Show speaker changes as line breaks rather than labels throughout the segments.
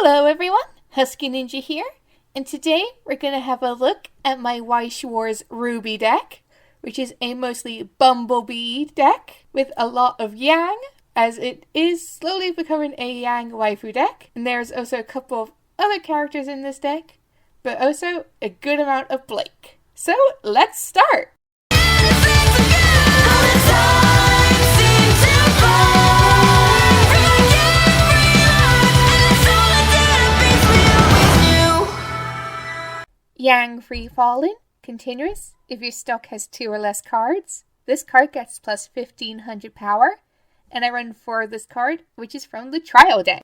Hello everyone, Husky Ninja here, and today we're going to have a look at my Weiss Schwarz RWBY deck, which is a mostly Bumblebee deck with a lot of Yang, as it is slowly becoming a Yang waifu deck, and there's also a couple of other characters in this deck, but also a good amount of Blake. So let's start! Yang Free Falling, continuous. If your stock has 2 or less cards, this card gets plus 1500 power, and I run 4 of this card, which is from the trial deck.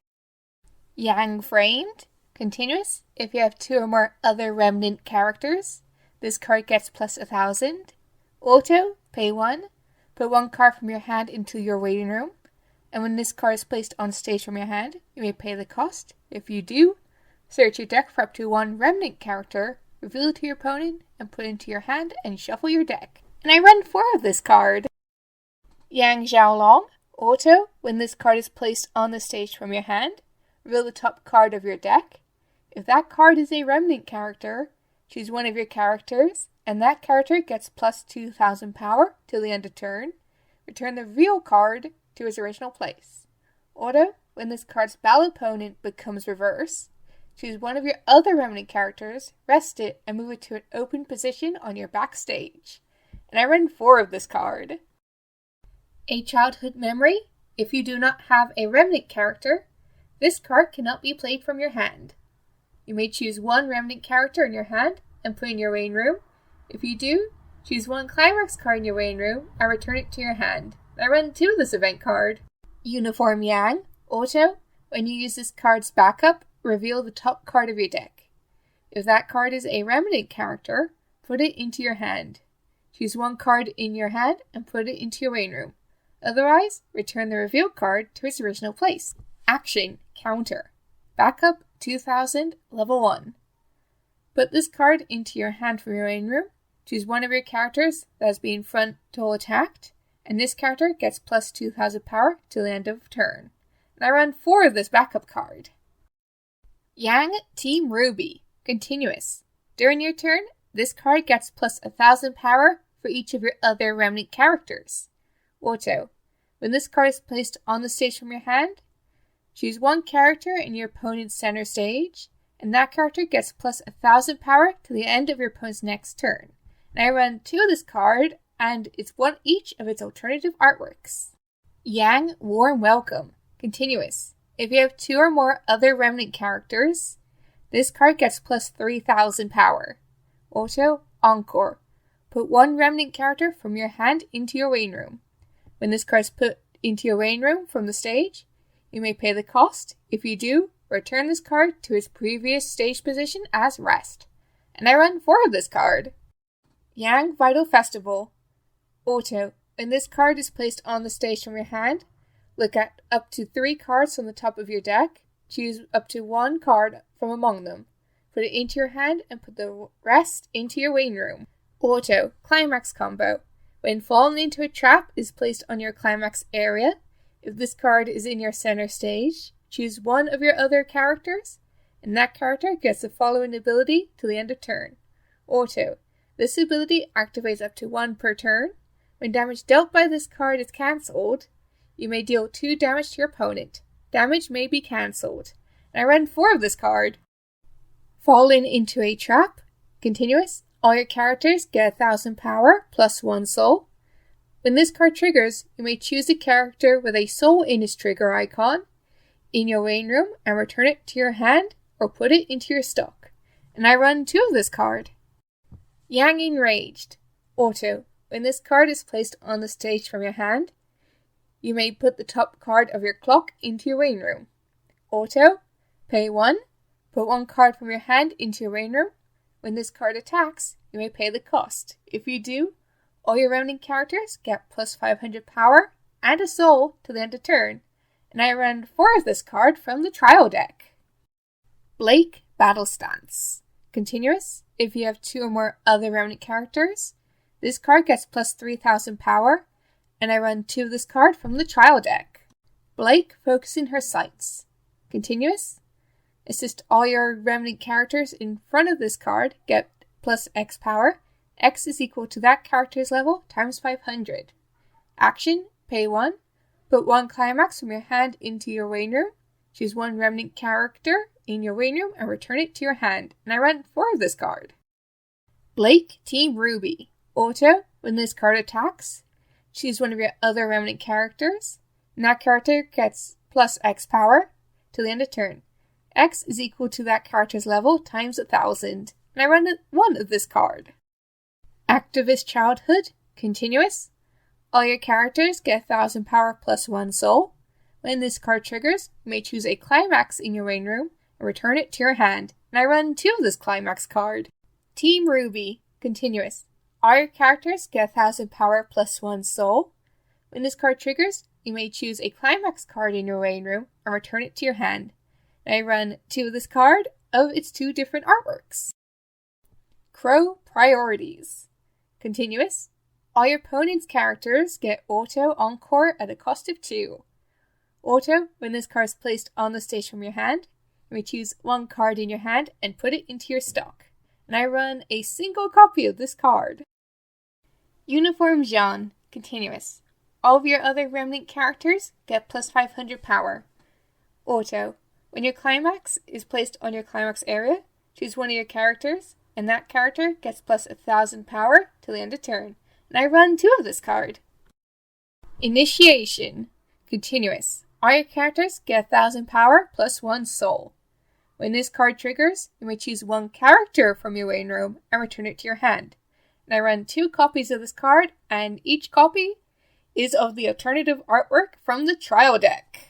Yang Framed, continuous. If you have 2 or more other remnant characters, this card gets plus 1000. Auto, pay 1. Put 1 card from your hand into your waiting room, and when this card is placed on stage from your hand, you may pay the cost. If you do, search your deck for up to 1 remnant character, reveal it to your opponent, and put it into your hand and shuffle your deck. And I run 4 of this card. Yang Xiaolong, auto. When this card is placed on the stage from your hand, reveal the top card of your deck. If that card is a remnant character, choose one of your characters, and that character gets plus 2000 power till the end of turn. Return the real card to its original place. Auto. When this card's battle opponent becomes reverse, choose one of your other remnant characters, rest it, and move it to an open position on your backstage. And I run 4 of this card. A Childhood Memory. If you do not have a remnant character, this card cannot be played from your hand. You may choose 1 remnant character in your hand and put in your waiting room. If you do, choose 1 climax card in your waiting room and return it to your hand. And I run 2 of this event card. Uniform Yang, auto. When you use this card's backup, reveal the top card of your deck. If that card is a remnant character, put it into your hand. Choose 1 card in your hand and put it into your waiting room. Otherwise, return the revealed card to its original place. Action, counter. Backup 2000, level 1. Put this card into your hand from your waiting room. Choose one of your characters that has been frontal attacked, and this character gets plus 2000 power till the end of turn. And I run 4 of this backup card. Yang Team RWBY, continuous. During your turn, this card gets plus 1000 power for each of your other remnant characters. Auto. When this card is placed on the stage from your hand, choose 1 character in your opponent's center stage, and that character gets plus 1000 power to the end of your opponent's next turn. And I run 2 of this card, and it's 1 each of its alternative artworks. Yang Warm Welcome, continuous. If you have 2 or more other remnant characters, this card gets plus 3000 power. Auto, Encore. Put 1 remnant character from your hand into your waiting room. When this card is put into your waiting room from the stage, you may pay the cost. If you do, return this card to its previous stage position as rest. And I run 4 of this card. Yang Vital Festival, auto. When this card is placed on the stage from your hand, look at up to 3 cards from the top of your deck. Choose up to 1 card from among them. Put it into your hand and put the rest into your waiting room. Auto, Climax combo. When falling into a trap is placed on your climax area. If this card is in your center stage, choose 1 of your other characters, and that character gets the following ability till the end of turn. Auto. This ability activates up to 1 per turn. When damage dealt by this card is cancelled, you may deal 2 damage to your opponent. Damage may be cancelled. And I run 4 of this card. Falling into a trap. Continuous. All your characters get 1000 power plus 1 soul. When this card triggers, you may choose a character with a soul in its trigger icon in your waiting room and return it to your hand or put it into your stock. And I run 2 of this card. Yang Enraged, auto. When this card is placed on the stage from your hand, you may put the top card of your clock into your waiting room. Auto, pay 1, put 1 card from your hand into your waiting room. When this card attacks, you may pay the cost. If you do, all your remaining characters get plus 500 power and a soul to the end of turn. And I run 4 of this card from the trial deck. Blake Battle Stance, continuous. If you have 2 or more other remnant characters, this card gets plus 3000 power, and I run 2 of this card from the trial deck. Blake Focusing Her Sights, continuous. Assist all your remnant characters in front of this card get plus X power. X is equal to that character's level times 500. Action, pay 1. Put 1 climax from your hand into your waiting room. Choose 1 remnant character in your waiting room and return it to your hand. And I run 4 of this card. Blake, Team RWBY. Auto, when this card attacks, choose 1 of your other remnant characters. And that character gets plus X power till the end of turn. X is equal to that character's level times 1,000. And I run 1 of this card. Activist Childhood, continuous. All your characters get 1,000 power plus 1 soul. When this card triggers, you may choose a climax in your waiting room and return it to your hand. And I run 2 of this climax card. Team RWBY, continuous. All your characters get 1,000 power plus 1 soul. When this card triggers, you may choose a climax card in your waiting room and return it to your hand. And I run 2 of this card of its 2 different artworks. Crow Priorities, continuous. All your opponent's characters get Auto Encore at a cost of 2. Auto, when this card is placed on the stage from your hand, you may choose 1 card in your hand and put it into your stock. And I run a single copy of this card. Uniform Jean, continuous. All of your other remnant characters get plus 500 power. Auto, when your climax is placed on your climax area, choose 1 of your characters, and that character gets plus 1,000 power till the end of turn. And I run 2 of this card. Initiation, continuous. All your characters get 1,000 power plus 1 soul. When this card triggers, you may choose 1 character from your waiting room and return it to your hand. And I run 2 copies of this card, and each copy is of the alternative artwork from the trial deck.